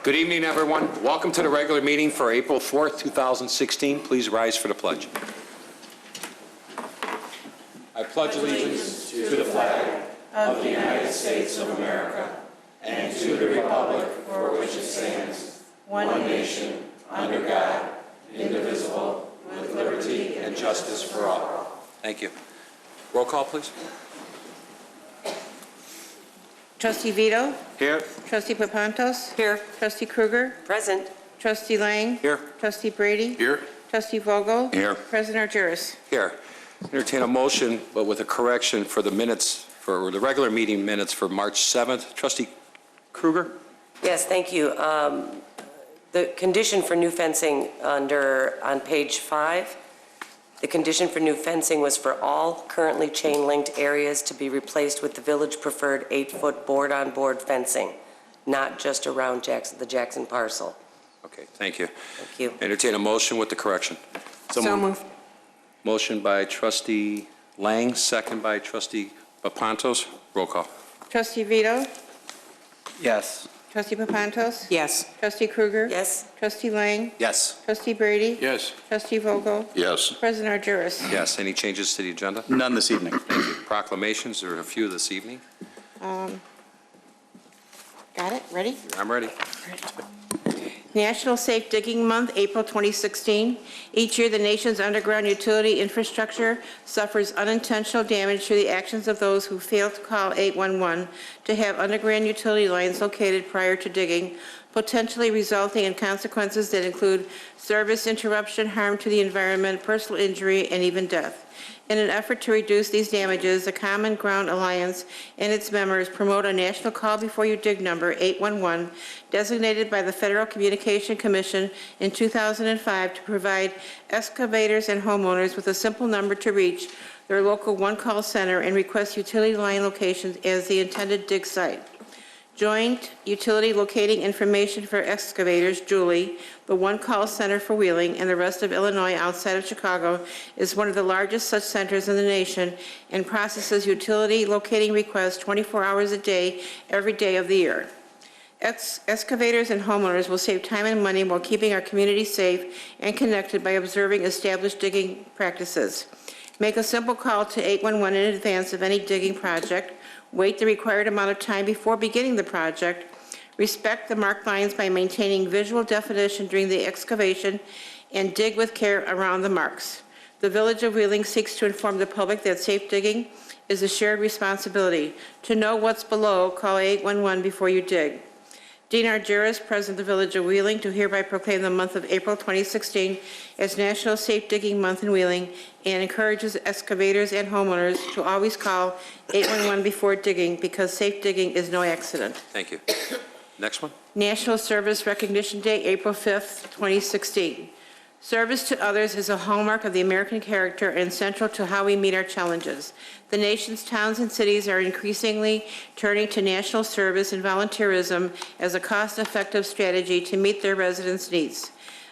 Good evening, everyone. Welcome to the regular meeting for April 4th, 2016. Please rise for the pledge. I pledge allegiance to the flag of the United States of America and to the republic for which it stands, one nation, under God, indivisible, with liberty and justice for all. Thank you. Roll call, please. Trustee Vito? Here. Trustee Papantos? Here. Trustee Kruger? Present. Trustee Lang? Here. Trustee Brady? Here. Trustee Vogel? Here. President Argyris? Here. Entertain a motion, but with a correction for the minutes, for the regular meeting minutes for March 7th. Trustee Kruger? Yes, thank you. The condition for new fencing on page 5, the condition for new fencing was for all currently chain-linked areas to be replaced with the village-preferred 8-foot board-on-board fencing, not just around the Jackson parcel. Okay, thank you. Thank you. Entertain a motion with the correction. So moved. Motion by Trustee Lang, second by Trustee Papantos. Roll call. Trustee Vito? Yes. Trustee Papantos? Yes. Trustee Kruger? Yes. Trustee Lang? Yes. Trustee Brady? Yes. Trustee Vogel? Yes. President Argyris? Yes. Any changes to the agenda? None this evening. Thank you. Proclamations, there are a few this evening. Got it? Ready? I'm ready. National Safe Digging Month, April 2016. Each year, the nation's underground utility infrastructure suffers unintentional damage through the actions of those who fail to call 811 to have underground utility lines located prior to digging, potentially resulting in consequences that include service interruption, harm to the environment, personal injury, and even death. In an effort to reduce these damages, the Common Ground Alliance and its members promote a national call before you dig number 811, designated by the Federal Communication Commission in 2005 to provide excavators and homeowners with a simple number to reach their local one-call center and request utility line locations as the intended dig site. Joint Utility Locating Information for Excavators, Julie, the one-call center for Wheeling and the rest of Illinois outside of Chicago, is one of the largest such centers in the nation and processes utility locating requests 24 hours a day, every day of the year. Excavators and homeowners will save time and money while keeping our community safe and connected by observing established digging practices. Make a simple call to 811 in advance of any digging project. Wait the required amount of time before beginning the project. Respect the marked lines by maintaining visual definition during the excavation and dig with care around the marks. The Village of Wheeling seeks to inform the public that safe digging is a shared responsibility. To know what's below, call 811 before you dig. Dean Argyris, President of the Village of Wheeling, to hereby proclaim the month of April 2016 as National Safe Digging Month in Wheeling and encourages excavators and homeowners to always call 811 before digging because safe digging is no accident. Thank you. Next one. National Service Recognition Day, April 5th, 2016. Service to others is a hallmark of the American character and central to how we meet our challenges. The nation's towns and cities are increasingly turning to national service and volunteerism as a cost-effective strategy to meet their residents' needs.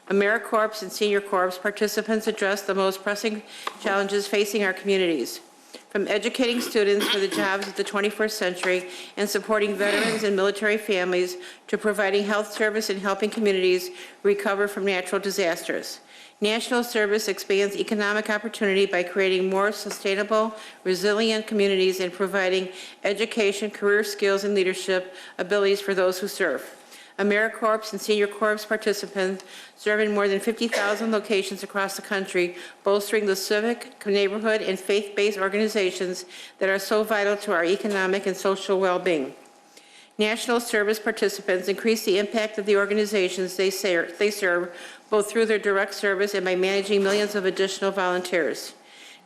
AmeriCorps and Senior Corps participants address the most pressing challenges facing our communities, from educating students for the jobs of the 21st century and supporting veterans and military families to providing health service and helping communities recover from natural disasters. National Service expands economic opportunity by creating more sustainable, resilient communities and providing education, career skills, and leadership abilities for those who serve. AmeriCorps and Senior Corps participants serve in more than 50,000 locations across the country, bolstering the civic, neighborhood, and faith-based organizations that are so vital to our economic and social well-being. National Service participants increase the impact of the organizations they serve, both through their direct service and by managing millions of additional volunteers.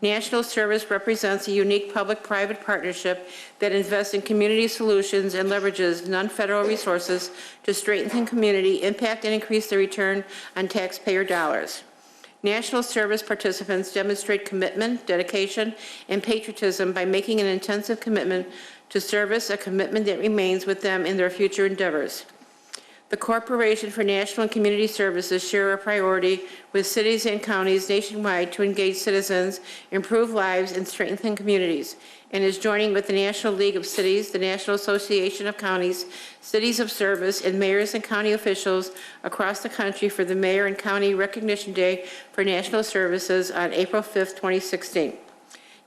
National Service represents a unique public-private partnership that invests in community solutions and leverages non-federal resources to strengthen community impact and increase the return on taxpayer dollars. National Service participants demonstrate commitment, dedication, and patriotism by making an intensive commitment to service, a commitment that remains with them in their future endeavors. The Corporation for National and Community Services share a priority with cities and counties nationwide to engage citizens, improve lives, and strengthen communities, and is joining with the National League of Cities, the National Association of Counties, Cities of Service, and mayors and county officials across the country for the Mayor and County Recognition Day for National Services on April 5th, 2016.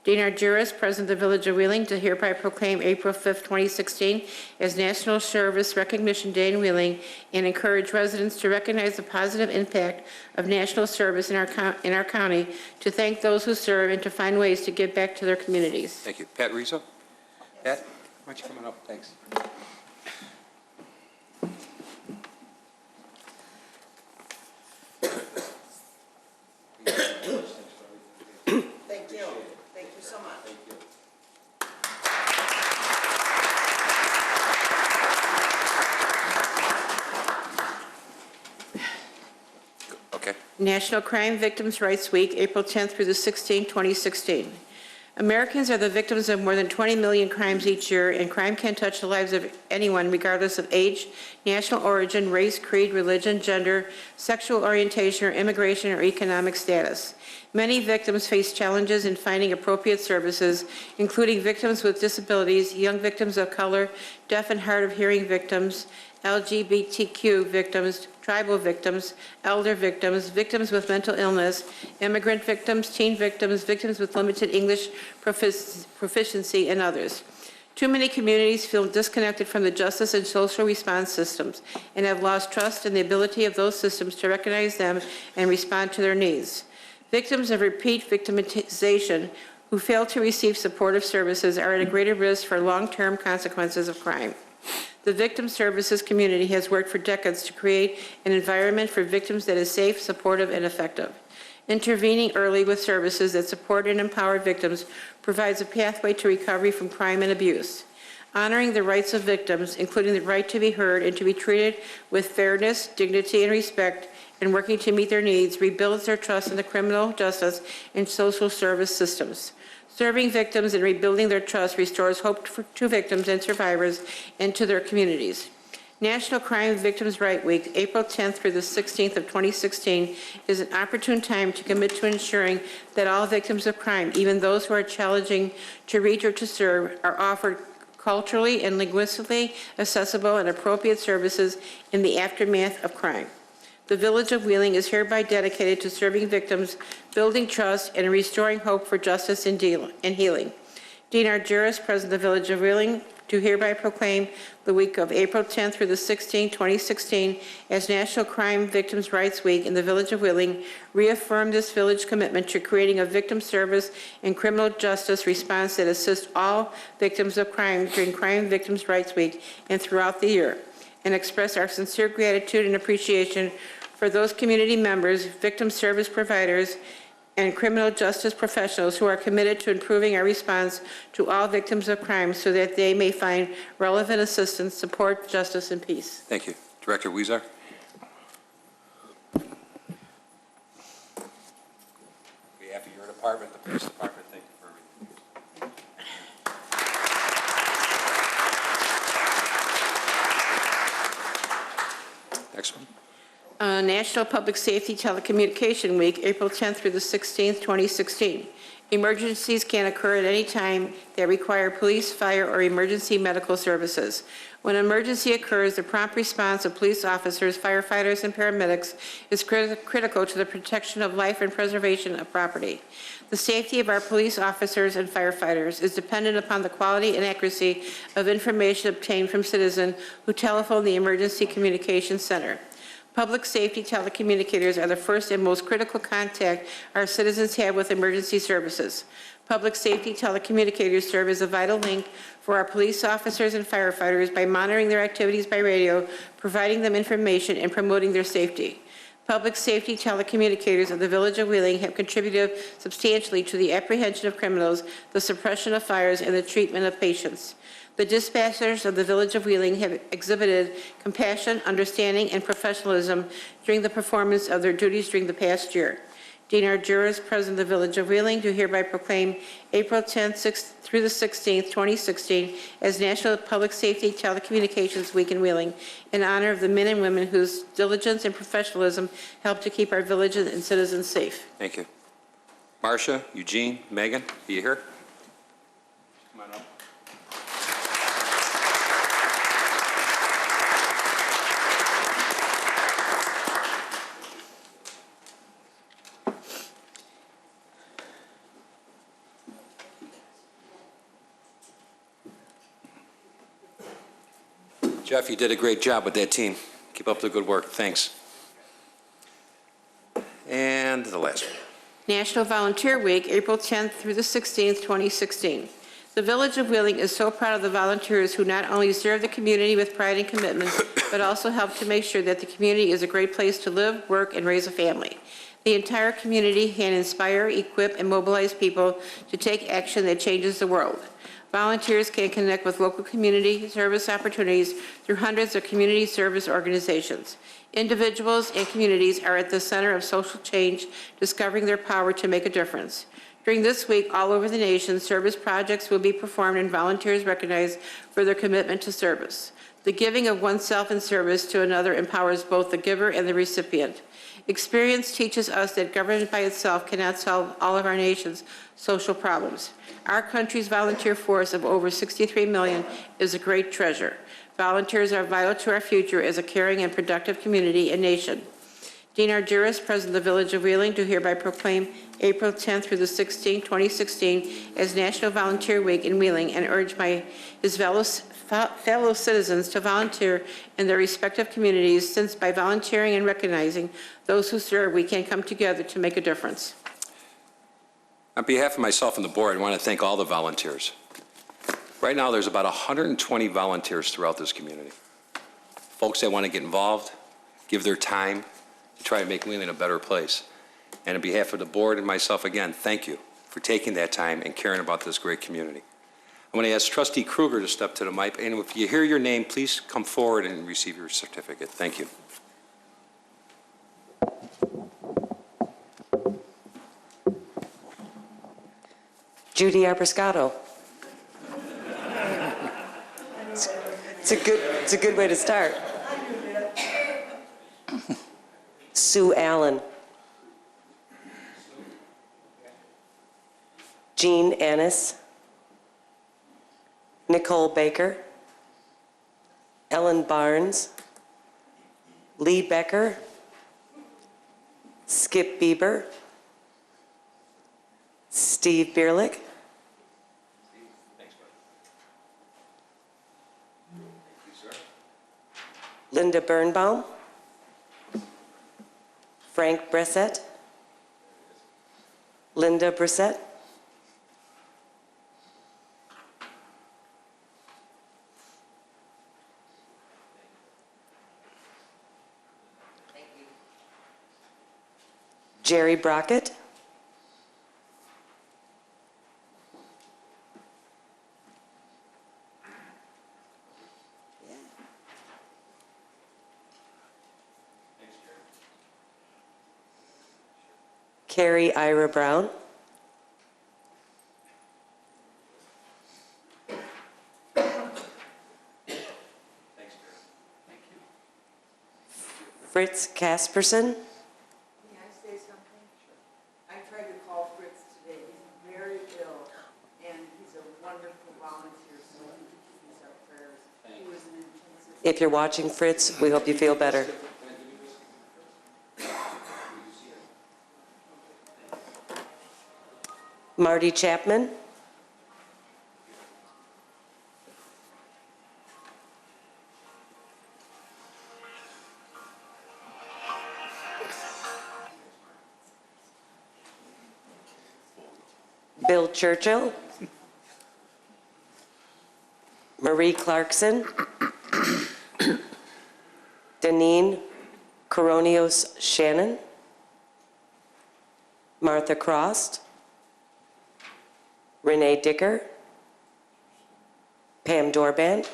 Dean Argyris, President of the Village of Wheeling, to hereby proclaim April 5th, 2016 as National Service Recognition Day in Wheeling and encourage residents to recognize the positive impact of national service in our county, to thank those who serve, and to find ways to give back to their communities. Thank you. Pat Rizzo? Pat, why don't you come on up? Thanks. Thank you. Thank you so much. Okay. National Crime Victims' Rights Week, April 10th through the 16th, 2016. Americans are the victims of more than 20 million crimes each year, and crime can touch the lives of anyone regardless of age, national origin, race, creed, religion, gender, sexual orientation, or immigration or economic status. Many victims face challenges in finding appropriate services, including victims with disabilities, young victims of color, deaf and hard of hearing victims, LGBTQ victims, tribal victims, elder victims, victims with mental illness, immigrant victims, teen victims, victims with limited English proficiency, and others. Too many communities feel disconnected from the justice and social response systems and have lost trust in the ability of those systems to recognize them and respond to their needs. Victims of repeat victimization who fail to receive supportive services are at a greater risk for long-term consequences of crime. The victim services community has worked for decades to create an environment for victims that is safe, supportive, and effective. Intervening early with services that support and empower victims provides a pathway to recovery from crime and abuse. Honoring the rights of victims, including the right to be heard and to be treated with fairness, dignity, and respect, and working to meet their needs, rebuilds their trust in the criminal justice and social service systems. Serving victims and rebuilding their trust restores hope to victims and survivors and to their communities. National Crime Victims' Rights Week, April 10th through the 16th of 2016, is an opportune time to commit to ensuring that all victims of crime, even those who are challenging to reach or to serve, are offered culturally and linguistically accessible and appropriate services in the aftermath of crime. The Village of Wheeling is hereby dedicated to serving victims, building trust, and restoring hope for justice and healing. Dean Argyris, President of the Village of Wheeling, do hereby proclaim the week of April 10th through the 16th, 2016 as National Crime Victims' Rights Week in the Village of Wheeling, reaffirm this village commitment to creating a victim service and criminal justice response that assists all victims of crime during Crime Victims' Rights Week and throughout the year, and express our sincere gratitude and appreciation for those community members, victim service providers, and criminal justice professionals who are committed to improving our response to all victims of crime so that they may find relevant assistance, support, justice, and peace. Thank you. Director Weezer? On behalf of your department, the police department, thank you for everything. Next one. National Public Safety Telecommunication Week, April 10th through the 16th, 2016. Emergencies can occur at any time that require police, fire, or emergency medical services. When an emergency occurs, the prompt response of police officers, firefighters, and paramedics is critical to the protection of life and preservation of property. The safety of our police officers and firefighters is dependent upon the quality and accuracy of information obtained from citizens who telephone the Emergency Communications Center. Public safety telecommunicators are the first and most critical contact our citizens have with emergency services. Public safety telecommunicators serve as a vital link for our police officers and firefighters by monitoring their activities by radio, providing them information, and promoting their safety. Public safety telecommunicators of the Village of Wheeling have contributed substantially to the apprehension of criminals, the suppression of fires, and the treatment of patients. The dispatchers of the Village of Wheeling have exhibited compassion, understanding, and professionalism during the performance of their duties during the past year. Dean Argyros, President of the Village of Wheeling, do hereby proclaim April 10th through the 16th, 2016, as National Public Safety Telecommunications Week in Wheeling, in honor of the men and women whose diligence and professionalism help to keep our villages and citizens safe. Thank you. Marcia, Eugene, Megan, are you here? Come on up. Jeff, you did a great job with that team. Keep up the good work. Thanks. And the last one. National Volunteer Week, April 10th through the 16th, 2016. The Village of Wheeling is so proud of the volunteers who not only serve the community with pride and commitment, but also help to make sure that the community is a great place to live, work, and raise a family. The entire community can inspire, equip, and mobilize people to take action that changes the world. Volunteers can connect with local community service opportunities through hundreds of community service organizations. Individuals and communities are at the center of social change, discovering their power to make a difference. During this week, all over the nation, service projects will be performed and volunteers recognized for their commitment to service. The giving of oneself in service to another empowers both the giver and the recipient. Experience teaches us that government by itself cannot solve all of our nation's social problems. Our country's volunteer force of over 63 million is a great treasure. Volunteers are vital to our future as a caring and productive community and nation. Dean Argyros, President of the Village of Wheeling, do hereby proclaim April 10th through the 16th, 2016 as National Volunteer Week in Wheeling and urge his fellow citizens to volunteer in their respective communities, since by volunteering and recognizing those who serve, we can come together to make a difference. On behalf of myself and the board, I want to thank all the volunteers. Right now, there's about 120 volunteers throughout this community. Folks that want to get involved, give their time, to try to make Wheeling a better place. And on behalf of the board and myself, again, thank you for taking that time and caring about this great community. I'm going to ask Trustee Kruger to step to the mic, and if you hear your name, please come forward and receive your certificate. Thank you. Judy Arbriscato. It's a good way to start. Sue Allen. Jean Ennis. Nicole Baker. Ellen Barnes. Lee Becker. Skip Bieber. Steve Bierlich. Linda Birnbaum. Frank Brissett. Linda Brissett. Jerry Brockett. Carrie Ira Brown. Fritz Kasperson. May I say something? I tried to call Fritz today. He's very ill, and he's a wonderful volunteer, so he's our prayers. He was an intensive. If you're watching, Fritz, we hope you feel better. Marty Chapman. Bill Churchill. Marie Clarkson. Deneen Coronios Shannon. Martha Crost. Renee Dicker. Pam Dorband.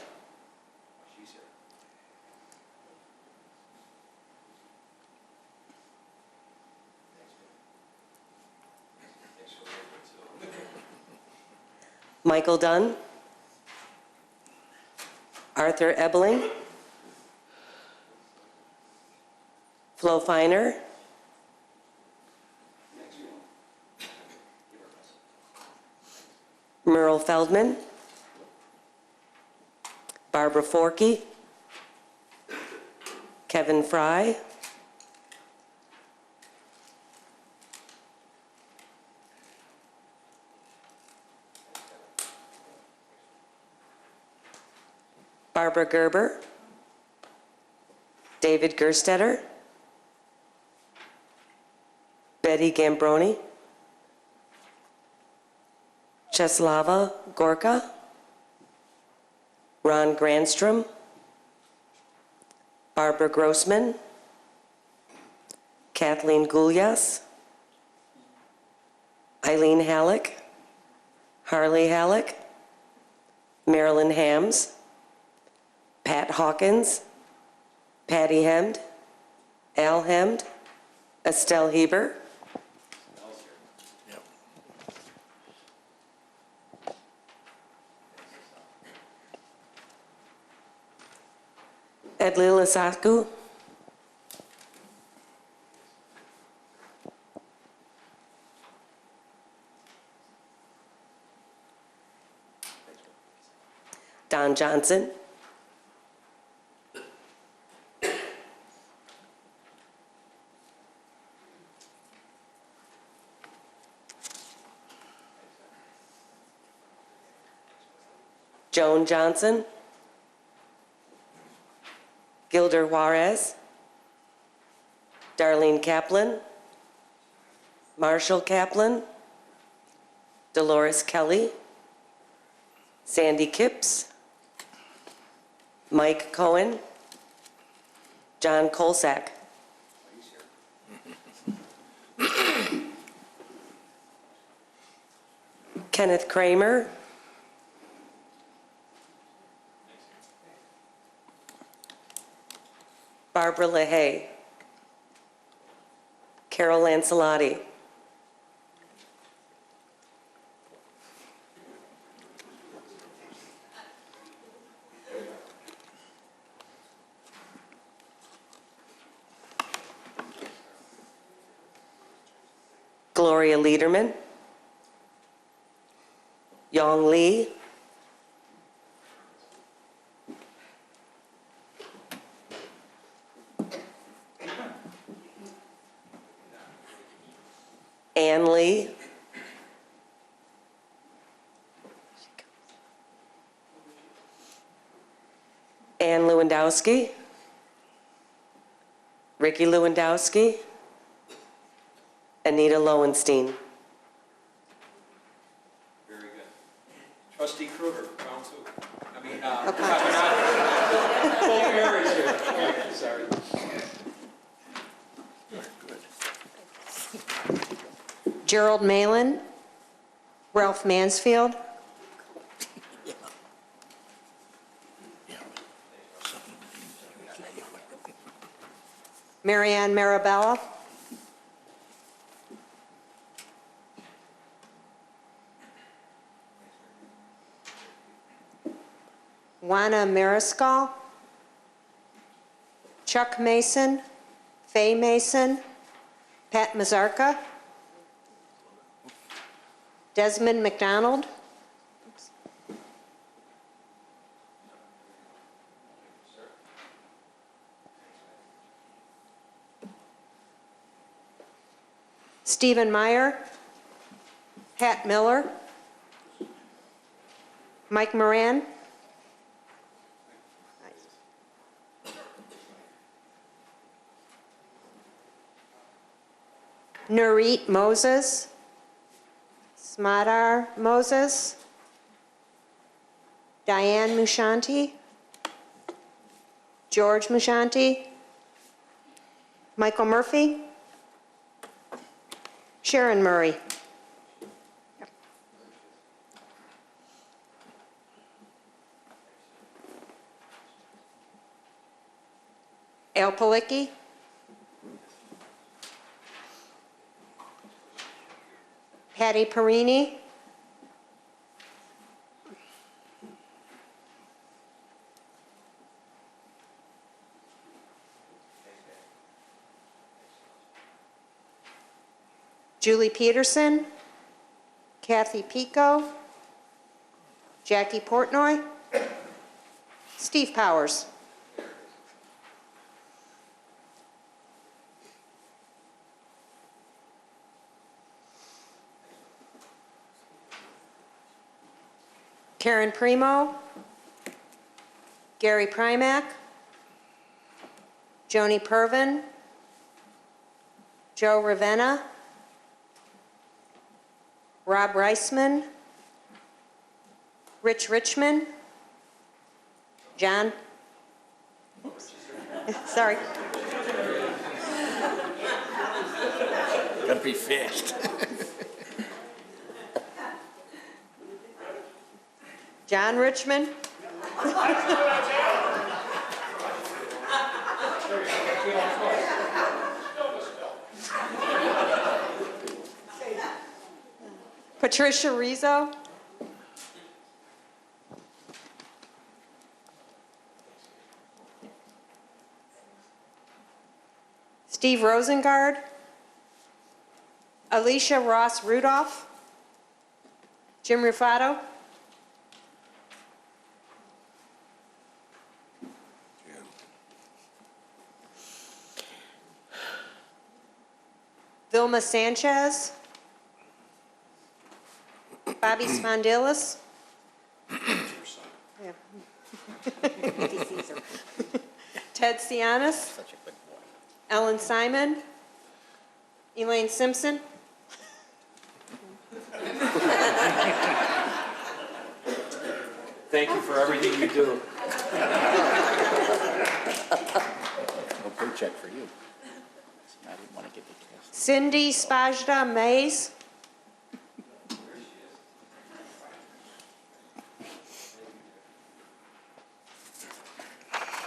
Michael Dunn, Arthur Ebeling, Flo Finer, Merle Feldman, Barbara Forkey, Kevin Fry, Barbara Gerber, David Gerstetter, Betty Gambroni, Cheslava Gorka, Ron Grandstrom, Barbara Grossman, Kathleen Gulyas, Eileen Halleck, Harley Halleck, Marilyn Hams, Pat Hawkins, Patty Hemd, Al Hemd, Estelle Heber, Edli Lasasku, Don Johnson, Joan Johnson, Gilder Juarez, Darlene Kaplan, Marshall Kaplan, Dolores Kelly, Sandy Kipps, Mike Cohen, John Kolsak. Kenneth Kramer, Barbara LaHaye, Carol Lancelotti, Gloria Liederman, Yong Lee, Ann Lee, Ann Lewandowski, Ricky Lewandowski, Anita Lowenstein. Very good. Trustee Kruger, round two. I mean, both areas here. Sorry. Gerald Malin, Ralph Mansfield, Marianne Marabella, Juana Mariscal, Chuck Mason, Faye Mason, Pat Mazarka, Desmond McDonald, Stephen Meyer, Pat Miller, Mike Moran, Nurit Moses, Smadar Moses, Diane Mushanti, George Mushanti, Michael Murphy, Sharon Murray. Al Palicki, Patty Perini, Julie Peterson, Kathy Pico, Jackie Portnoy, Steve Powers. Karen Primo, Gary Primack, Joni Pervin, Joe Ravenna, Rob Reisman, Rich Richmond, John, sorry, Gotta be fast. John Richmond, Patricia Rizzo, Steve Rosengard, Alicia Ross Rudolph, Jim Rufato, Vilma Sanchez, Bobby Spondilis. Yeah. Ted Cianis. Ellen Simon. Elaine Simpson. Thank you for everything you do. No paycheck for you. I didn't want to get the test. Cindy Spajda Mays.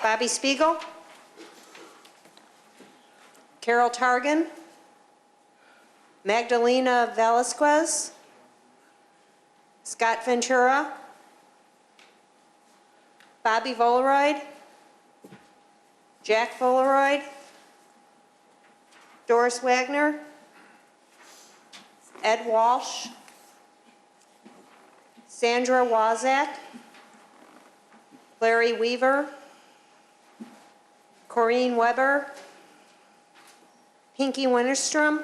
Bobby Spiegel. Carol Targan. Magdalena Velasquez. Scott Ventura. Bobby Volaroid. Jack Volaroid. Doris Wagner. Ed Walsh. Sandra Wazak. Larry Weaver. Corrine Weber. Pinky Winterstrom.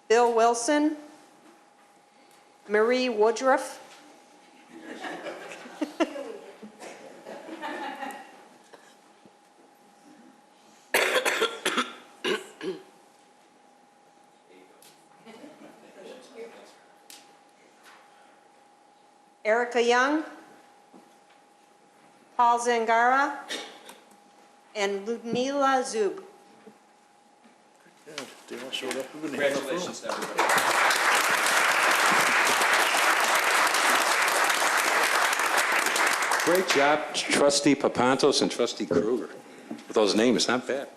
Bill Wilson. Marie Woodruff. Erica Young, Paul Zangara, and Ludmila Zub. They all showed up. Congratulations, everybody. Great job, Trustee Papantos and Trustee Kruger. With those names, not bad.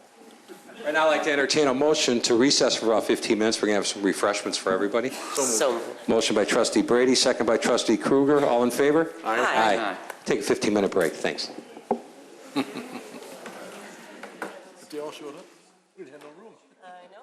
Right now, I'd like to entertain a motion to recess for about 15 minutes. We're going to have some refreshments for everybody. So moved. Motion by Trustee Brady, second by Trustee Kruger. All in favor? Aye. Aye. Take a 15-minute break. Thanks. If they all showed up, we'd have no room. I know.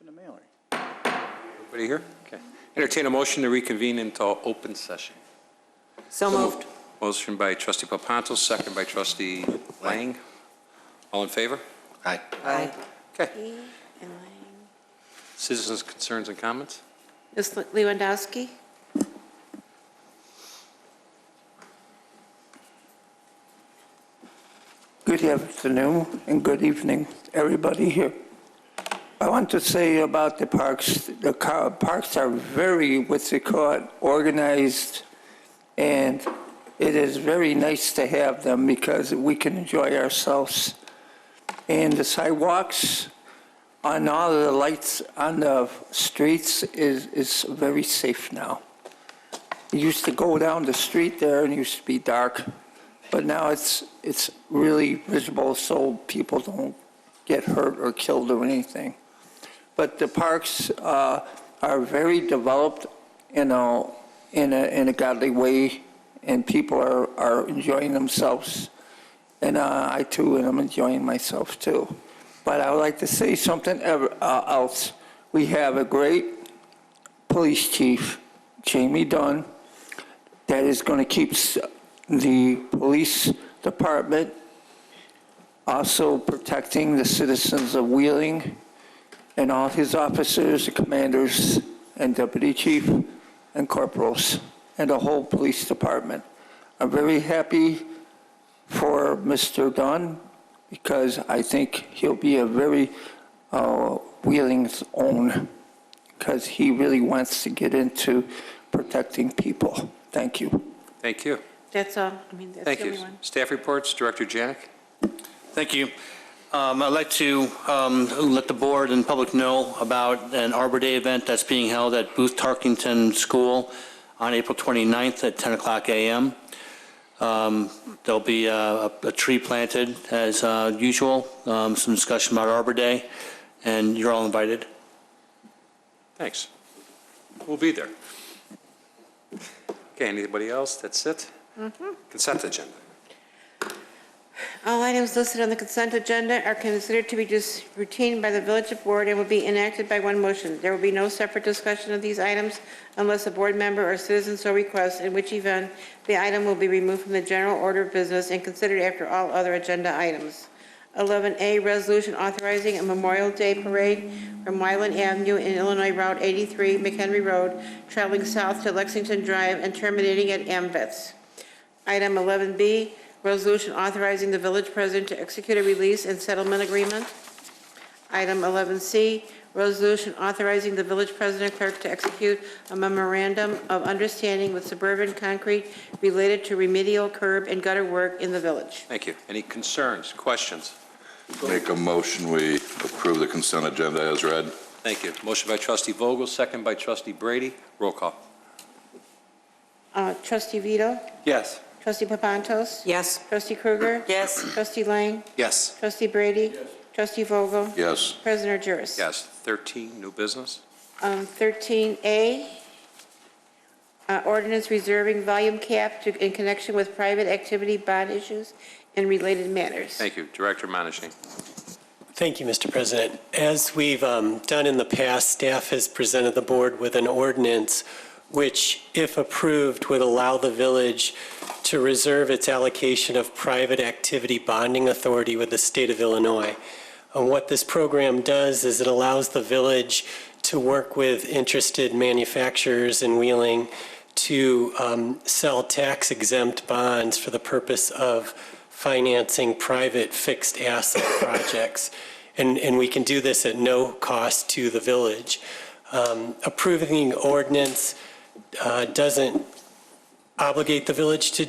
In the mailer. Everybody here? Okay. Entertain a motion to reconvene into open session. So moved. Motion by Trustee Papantos, second by Trustee Lang. All in favor? Aye. Aye. Okay. Citizens' concerns and comments? Ms. Lewandowski? Good afternoon and good evening, everybody here. I want to say about the parks, parks are very, what's it called, organized, and it is very nice to have them because we can enjoy ourselves. And the sidewalks on all of the lights on the streets is very safe now. You used to go down the street there and it used to be dark, but now it's really visible so people don't get hurt or killed or anything. But the parks are very developed, you know, in a godly way, and people are enjoying themselves. And I too am enjoying myself too. But I would like to say something else. We have a great police chief, Jamie Dunn, that is going to keep the police department also protecting the citizens of Wheeling and all his officers, the commanders, and deputy chief, and corporals, and the whole police department. I'm very happy for Mr. Dunn because I think he'll be a very Wheeling's own, because he really wants to get into protecting people. Thank you. Thank you. That's all. I mean, that's Thank the you. only one. Staff reports, Director Janik. Thank you. I'd like to let the board and public know about an Arbor Day event that's being held at Booth Tarkington School on April 29th at 10 o'clock a.m. There'll be a tree planted as usual, some discussion about Arbor Day, and you're all invited. Thanks. We'll be there. Okay, anybody else? That's it? Consent agenda. All items listed on the consent agenda are considered to be just routine by the village board and will be enacted by one motion. There will be no separate discussion of these items unless a board member or citizen so requests, in which event the item will be removed from the general order of business and considered after all other agenda items. 11A, resolution authorizing a Memorial Day parade from Wyland Avenue in Illinois Route 83, McHenry Road, traveling south to Lexington Drive and terminating at Ambets. Item 11B, resolution authorizing the village president to execute a release and settlement agreement. Item 11C, resolution authorizing the village president clerk to execute a memorandum of understanding with Suburban Concrete related to remedial curb and gutter work in the village. Thank you. Any concerns, questions? Make a motion, we approve the consent agenda as read. Thank you. Motion by Trustee Vogel, second by Trustee Brady. Roll call. Trustee Vito? Yes. Trustee Papantos? Yes. Trustee Krueger? Yes. Trustee Lang? Yes. Trustee Brady? Yes. Trustee Vogel? Yes. President Juris? Yes. 13, new business. 13A, ordinance reserving volume cap in connection with private activity bond issues and related matters. Thank you. Director Monishing. Thank you, Mr. President. As we've done in the past, staff has presented the board with an ordinance which, if approved, would allow the village to reserve its allocation of private activity bonding authority with the state of Illinois. And what this program does is it allows the village to work with interested manufacturers in Wheeling to sell tax-exempt bonds for the purpose of financing private fixed asset projects. And we can do this at no cost to the village. Approving the ordinance doesn't obligate the village to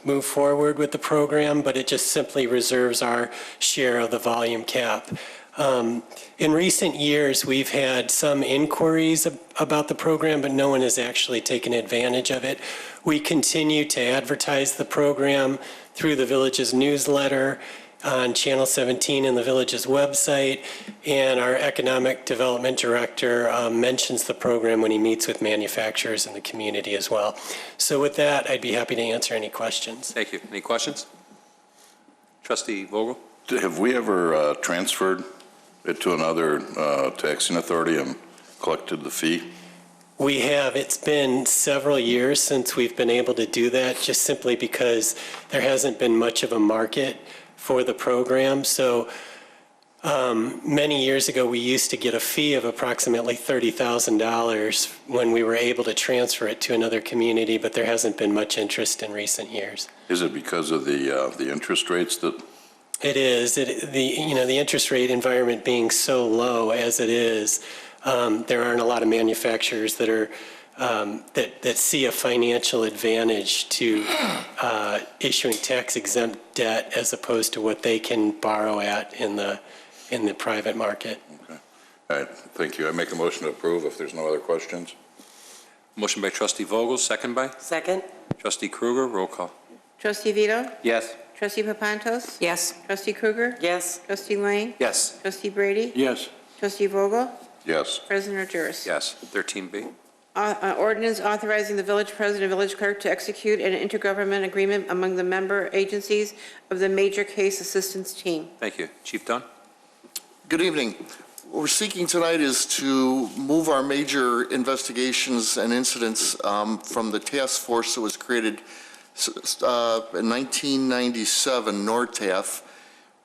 move forward with the program, but it just simply reserves our share of the volume cap. In recent years, we've had some inquiries about the program, but no one has actually taken advantage of it. We continue to advertise the program through the village's newsletter, on Channel 17 and the village's website, and our economic development director mentions the program when he meets with manufacturers in the community as well. So with that, I'd be happy to answer any questions. Thank you. Any questions? Trustee Vogel? Have we ever transferred it to another taxing authority and collected the fee? We have. It's been several years since we've been able to do that, just simply because there hasn't been much of a market for the program. So many years ago, we used to get a fee of approximately $30,000 when we were able to transfer it to another community, but there hasn't been much interest in recent years. Is it because of the interest rates that It is. The interest rate environment being so low as it is, there aren't a lot of manufacturers that are that see a financial advantage to issuing tax-exempt debt as opposed to what they can borrow at in the private market. Okay. All right, thank you. I make a motion to approve if there's no other questions. Motion by trustee Vogel, second by Second? trustee Kruger. Roll call. Trustee Vito? Yes. Trustee Papantos? Yes. Trustee Kruger? Yes. Trustee Lang? Yes. Trustee Brady? Yes. Trustee Vogel? Yes. President Juris? Yes. 13B. Ordinance authorizing the village president and village clerk to execute an intergovernmental agreement among the member agencies of the Major Case Assistance Team. Thank you. Chief Dunn? Good evening. What we're seeking tonight is to move our major investigations and incidents from the task force that was created in 1997, NORTAF,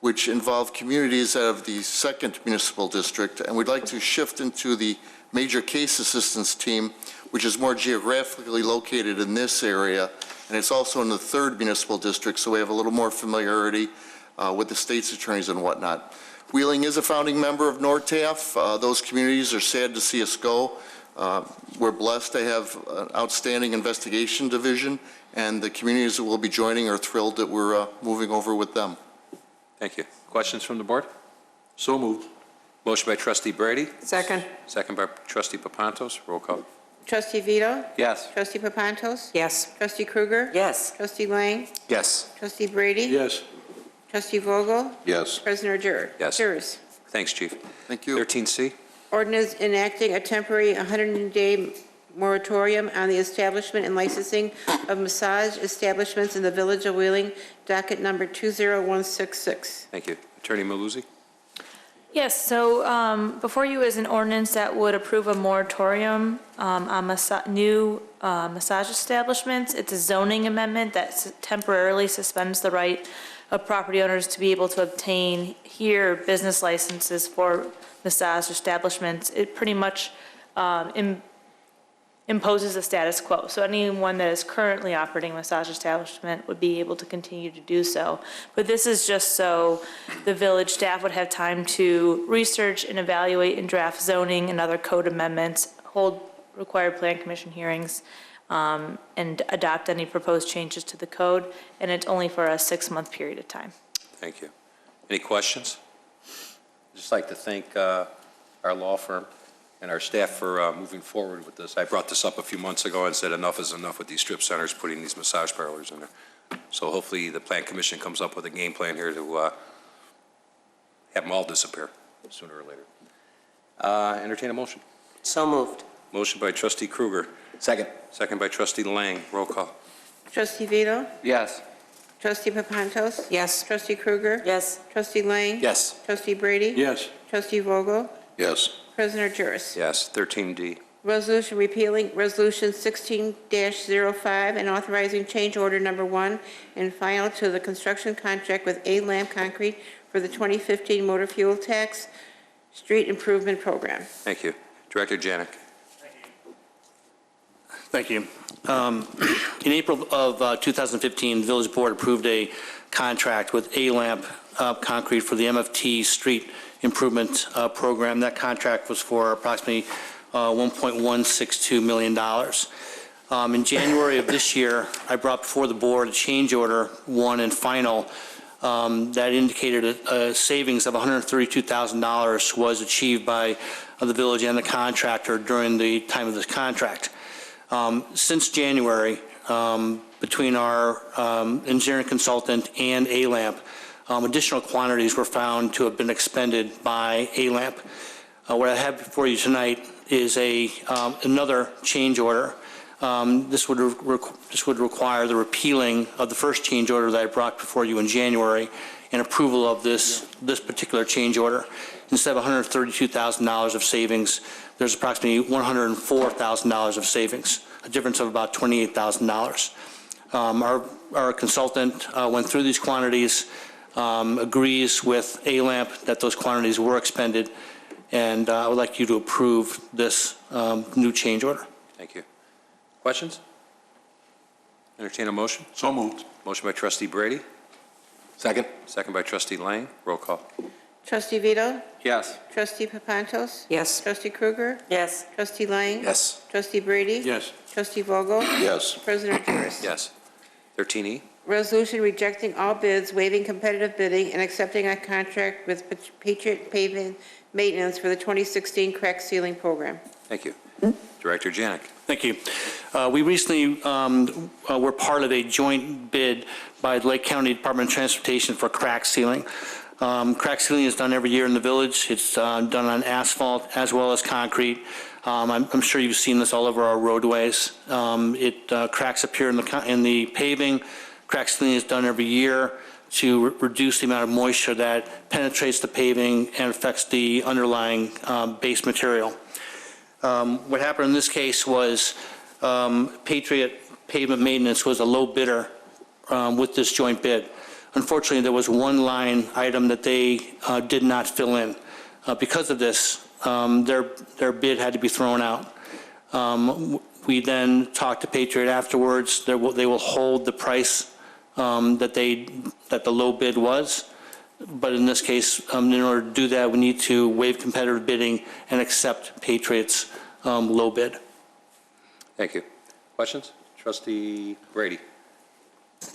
which involved communities out of the 2nd Municipal District, and we'd like to shift into the Major Case Assistance Team, which is more geographically located in this area, and it's also in the 3rd Municipal District, so we have a little more familiarity with the state's attorneys and whatnot. Wheeling is a founding member of NORTAF. Those communities are sad to see us go. We're blessed to have an outstanding investigation division, and the communities that will be joining are thrilled that we're moving over with them. Thank you. Questions from the board? So moved. Motion by trustee Brady, Second? second by trustee Papantos. Roll call. Trustee Vito? Yes. Trustee Papantos? Yes. Trustee Kruger? Yes. Trustee Lang? Yes. Trustee Brady? Yes. Trustee Vogel? Yes. President Yes. Juris? Thanks, Chief. Thank you. 13C. Ordinance enacting a temporary 100-day moratorium on the establishment and licensing of massage establishments in the Village of Wheeling, docket number 20166. Thank you. Attorney Maluzzi? Yes, so before you is an ordinance that would approve a moratorium on new massage establishments. It's a zoning amendment that temporarily suspends the right of property owners to be able to obtain here business licenses for massage establishments. It pretty much imposes a status quo. So anyone that is currently operating a massage establishment would be able to continue to do so. But this is just so the village staff would have time to research and evaluate and draft zoning and other code amendments, hold required plan commission hearings, and adopt any proposed changes to the code. And it's only for a 6-month period of time. Thank you. Any questions? I'd just like to thank our law firm and our staff for moving forward with this. I brought this up a few months ago and said enough is enough with these strip centers putting these massage parlors in there. So hopefully the plan commission comes up with a game plan here to have them all disappear sooner or later. Entertain a motion. So moved. Motion by trustee Kruger. Second. Second by trustee Lang. Roll call. Trustee Vito? Yes. Trustee Papantos? Yes. Trustee Kruger? Yes. Trustee Lang? Yes. Trustee Brady? Yes. Trustee Vogel? Yes. President Juris? Yes. 13D. Resolution repealing Resolution 16-05 and authorizing change order number 1 and final to the construction contract with A-Lamp Concrete for the 2015 motor fuel tax street improvement program. Thank you. Director Janik. Thank you. In April of 2015, the Village Board approved a contract with A-Lamp Concrete for the MFT Street Improvement Program. That contract was for approximately $1.162 million. In January of this year, I brought before the board a change order 1 and final that indicated a savings of $132,000 was achieved by the village and the contractor during the time of this contract. Since January, between our engineering consultant and A-Lamp, additional quantities were found to have been expended by A-Lamp. What I have before you tonight is another change order. This would require the repealing of the first change order that I brought before you in January and approval of this particular change order. Instead of $132,000 of savings, there's approximately $104,000 of savings, a difference of about $28,000. Our consultant went through these quantities, agrees with A-Lamp that those quantities were expended, and I would like you to approve this new change order. Thank you. Questions? Entertain a motion. So moved. Motion by trustee Brady. Second. Second by trustee Lang. Roll call. Trustee Vito? Yes. Trustee Papantos? Yes. Trustee Krueger? Yes. Trustee Lang? Yes. Trustee Brady? Yes. Trustee Vogel? Yes. President Torres? Yes. 13E. Resolution rejecting all bids, waiving competitive bidding, and accepting a contract with Patriot Paving Maintenance for the 2016 crack sealing program. Thank you. Director Janik. Thank you. We recently were part of a joint bid by the Lake County Department of Transportation for crack sealing. Crack sealing is done every year in the village. It's done on asphalt as well as concrete. I'm sure you've seen this all over our roadways. Cracks appear in the paving. Crack sealing is done every year to reduce the amount of moisture that penetrates the paving and affects the underlying base material. What happened in this case was Patriot Pavement Maintenance was a low bidder with this joint bid. Unfortunately, there was one line item that they did not fill in. Because of this, their bid had to be thrown out. We then talked to Patriot afterwards. They will hold the price that the low bid was. But in this case, in order to do that, we need to waive competitive bidding and accept Patriot's low bid. Thank you. Questions? Trustee Brady.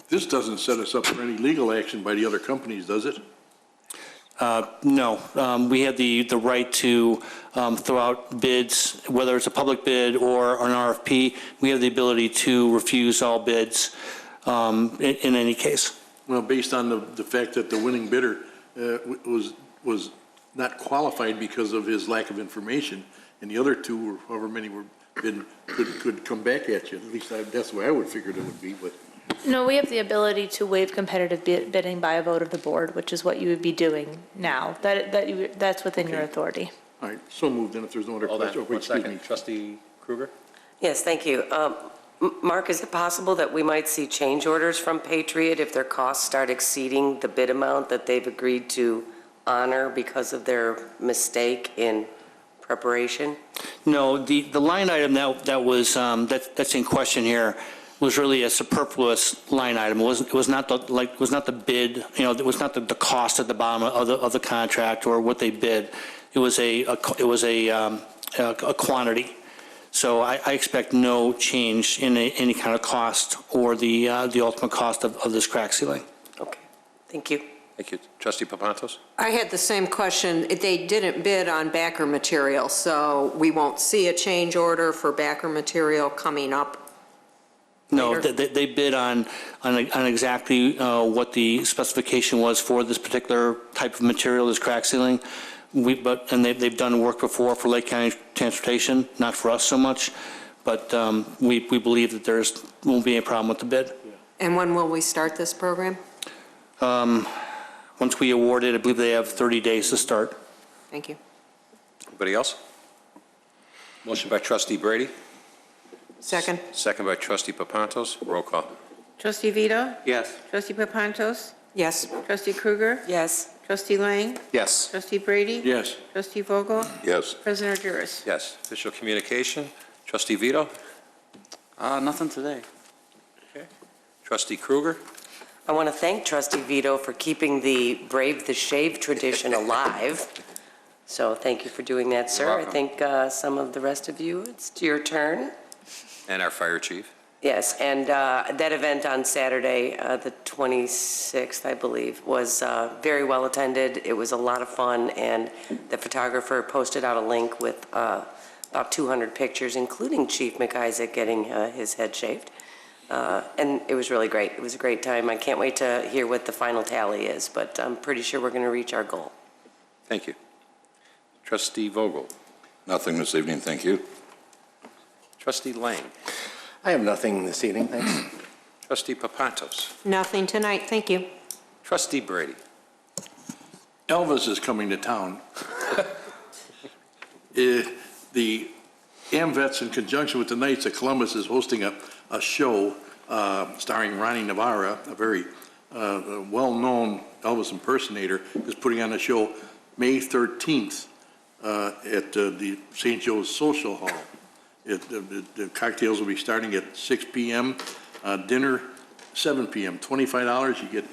This doesn't set us up for any legal action by the other companies, does it? No, we have the right to throw out bids, whether it's a public bid or an RFP. We have the ability to refuse all bids in any case. Well, based on the fact that the winning bidder was not qualified because of his lack of information, and the other two, or however many were bid, could come back at you. At least that's the way I would figure it would be, but. No, we have the ability to waive competitive bidding by a vote of the board, which is what you would be doing now. That's within your authority. All right, so moved, and if there's no other Hold on questions. one second. Trustee Krueger? Yes, thank you. Mark, is it possible that we might see change orders from Patriot if their costs start exceeding the bid amount that they've agreed to honor because of their mistake in preparation? No, the line item that's in question here was really a superfluous line item. It was not the bid. It was not the cost at the bottom of the contract or what they bid. It was a quantity. So I expect no change in any kind of cost or the ultimate cost of this crack sealing. Okay, thank you. Thank you. Trustee Papantos? I had the same question. They didn't bid on backer material, so we won't see a change order for backer material coming up. No, they bid on exactly what the specification was for this particular type of material, this crack sealing. They've done work before for Lake County Transportation, not for us so much, but we believe that there won't be any problem with the bid. And when will we start this program? Once we award it, I believe they have 30 days to start. Thank you. Anybody else? Motion by trustee Brady. Second. Second by trustee Papantos. Roll call. Trustee Vito? Yes. Trustee Papantos? Yes. Trustee Krueger? Yes. Trustee Lang? Yes. Trustee Brady? Yes. Trustee Vogel? Yes. President Argyros? Yes. Official communication. Trustee Vito. Nothing today. Okay. Trustee Krueger. I want to thank Trustee Vito for keeping the Brave the Shave tradition alive. So thank you for doing that, sir. You're welcome. I think some of the rest of you, it's your turn. And our fire chief. Yes, and that event on Saturday, the 26th, I believe, was very well attended. It was a lot of fun, and the photographer posted out a link with about 200 pictures, including Chief McIsaac getting his head shaved. And it was really great. It was a great time. I can't wait to hear what the final tally is, but I'm pretty sure we're going to reach our goal. Thank you. Trustee Vogel. Nothing this evening, thank you. Trustee Lang. I have nothing this evening, thanks. Trustee Papantos. Nothing tonight, thank you. Trustee Brady. Elvis is coming to town. The AMVETS, in conjunction with the Knights of Columbus, is hosting a show starring Ronnie Navarra, a very well-known Elvis impersonator, is putting on a show May 13th at the St. Joe's Social Hall. The cocktails will be starting at 6 p.m., dinner 7 p.m., $25. You get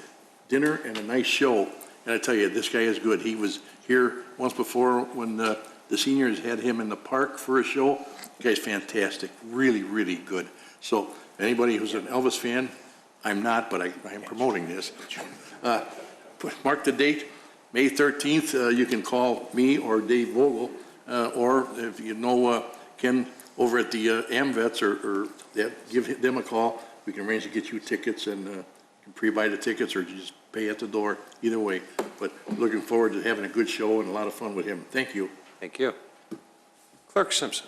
dinner and a nice show. And I tell you, this guy is good. He was here once before when the seniors had him in the park for a show. The guy's fantastic, really, really good. So anybody who's an Elvis fan, I'm not, but I am promoting this. Mark the date, May 13th. You can call me or Dave Vogel, or if you know Ken over at the AMVETS, or give them a call. We can arrange to get you tickets, and you can pre-buy the tickets or just pay at the door, either way. But looking forward to having a good show and a lot of fun with him. Thank you. Thank you. Clerk Simpson.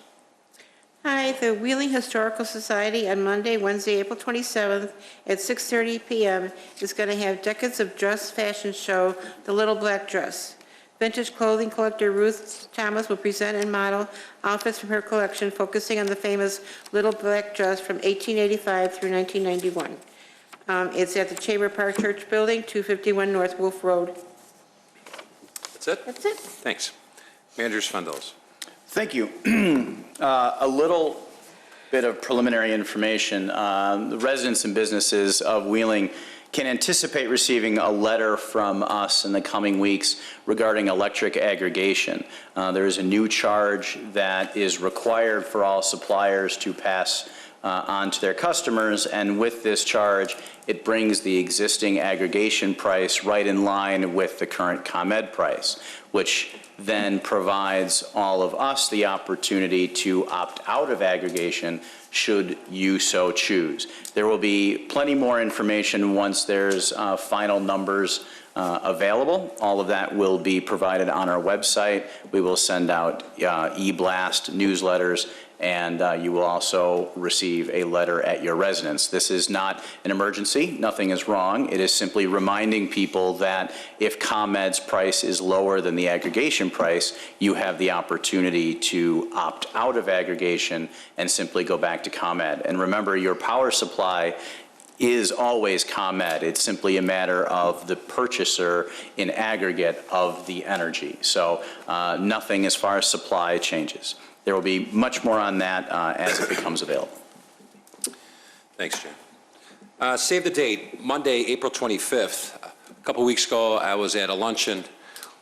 Hi, the Wheeling Historical Society on Monday, Wednesday, April 27th at 6:30 p.m. is going to have Decades of Dress fashion show, The Little Black Dress. Vintage clothing collector Ruth Thomas will present and model outfits from her collection, focusing on the famous Little Black Dress from 1885 through 1991. It's at the Chamber Park Church Building, 251 North Wolf Road. That's it? That's it. Thanks. Manager Svendos. Thank you. A little bit of preliminary information. The residents and businesses of Wheeling can anticipate receiving a letter from us in the coming weeks regarding electric aggregation. There is a new charge that is required for all suppliers to pass on to their customers, and with this charge, it brings the existing aggregation price right in line with the current ComEd price, which then provides all of us the opportunity to opt out of aggregation should you so choose. There will be plenty more information once there's final numbers available. All of that will be provided on our website. We will send out e-blast newsletters, and you will also receive a letter at your residence. This is not an emergency. Nothing is wrong. It is simply reminding people that if ComEd's price is lower than the aggregation price, you have the opportunity to opt out of aggregation and simply go back to ComEd. And remember, your power supply is always ComEd. It's simply a matter of the purchaser in aggregate of the energy. So nothing as far as supply changes. There will be much more on that as it becomes available. Thanks, Jim. Save the date, Monday, April 25th. A couple weeks ago, I was at a luncheon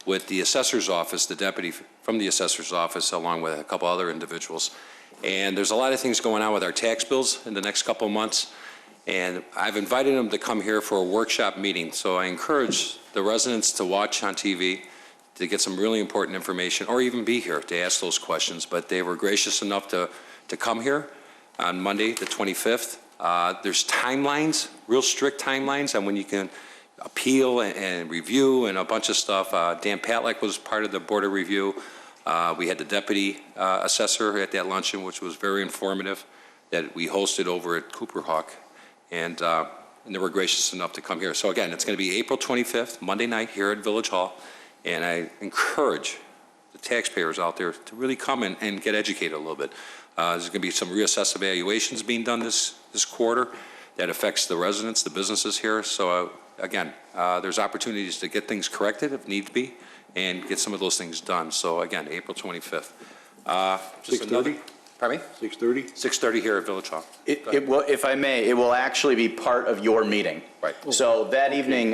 with the assessor's office, the deputy from the assessor's office, along with a couple other individuals. And there's a lot of things going on with our tax bills in the next couple of months. And I've invited them to come here for a workshop meeting. So I encourage the residents to watch on TV, to get some really important information, or even be here to ask those questions. But they were gracious enough to come here on Monday, the 25th. There's timelines, real strict timelines on when you can appeal and review and a bunch of stuff. Dan Patlack was part of the Board of Review. We had the deputy assessor at that luncheon, which was very informative, that we hosted over at Cooper Hawk. And they were gracious enough to come here. So again, it's going to be April 25th, Monday night here at Village Hall. And I encourage the taxpayers out there to really come and get educated a little bit. There's going to be some reassess evaluations being done this quarter that affects the residents, the businesses here. So again, there's opportunities to get things corrected if need be and get some of those things done. So again, April 25th. 6:30? Pardon me? 6:30? 6:30 here at Village Hall. It will, if I may, it will actually be part of your meeting. Right. So that evening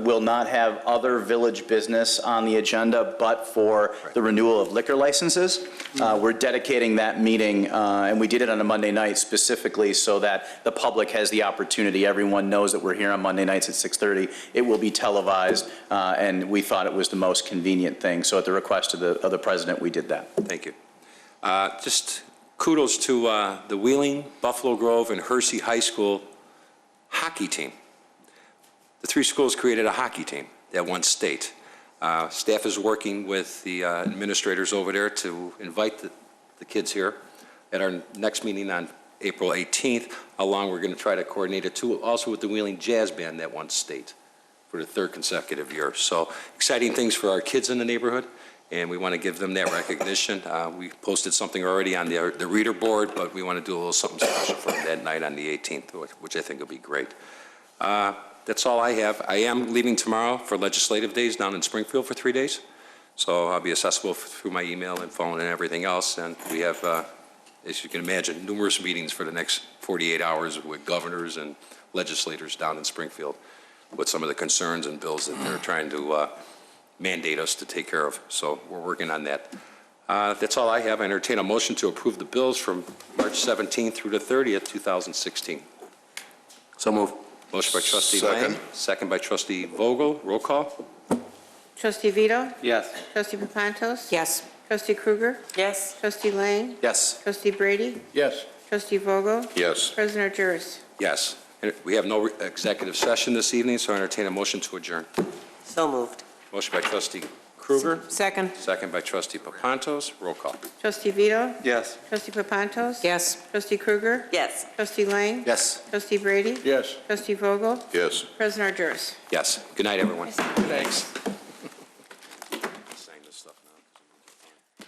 will not have other village business on the agenda, but for the renewal of liquor licenses. We're dedicating that meeting, and we did it on a Monday night specifically so that the public has the opportunity. Everyone knows that we're here on Monday nights at 6:30. It will be televised, and we thought it was the most convenient thing. So at the request of the president, we did that. Thank you. Just kudos to the Wheeling, Buffalo Grove, and Hersey High School hockey team. The three schools created a hockey team that won state. Staff is working with the administrators over there to invite the kids here at our next meeting on April 18th. Along, we're going to try to coordinate it too, also with the Wheeling Jazz Band that won state for the third consecutive year. So exciting things for our kids in the neighborhood, and we want to give them that recognition. We posted something already on the reader board, but we want to do a little something special for them that night on the 18th, which I think will be great. That's all I have. I am leaving tomorrow for legislative days down in Springfield for 3 days. So I'll be accessible through my email and phone and everything else. And we have, as you can imagine, numerous meetings for the next 48 hours with governors and legislators down in Springfield. with some of the concerns and bills that they're trying to mandate us to take care of. So we're working on that. That's all I have. I entertain a motion to approve the bills from March 17th through the 30th, 2016. So move. Motion by trustee Lang, Second. second by trustee Vogel. Roll call. Trustee Vito? Yes. Trustee Papantos? Yes. Trustee Krueger? Yes? Trustee Lang? Yes. Trustee Brady? Yes. Trustee Vogel? Yes. President Argyros? Yes. And we have no executive session this evening, so I entertain a motion to adjourn. So moved. Motion by trustee Krueger, Second. second by trustee Papantos. Roll call. Trustee Vito? Yes. Trustee Papantos? Yes. Trustee Krueger? Yes. Trustee Lang? Yes. Trustee Brady? Yes. Trustee Vogel? Yes. President Argyros? Yes. Good night, everyone. Thanks. Sign this stuff now.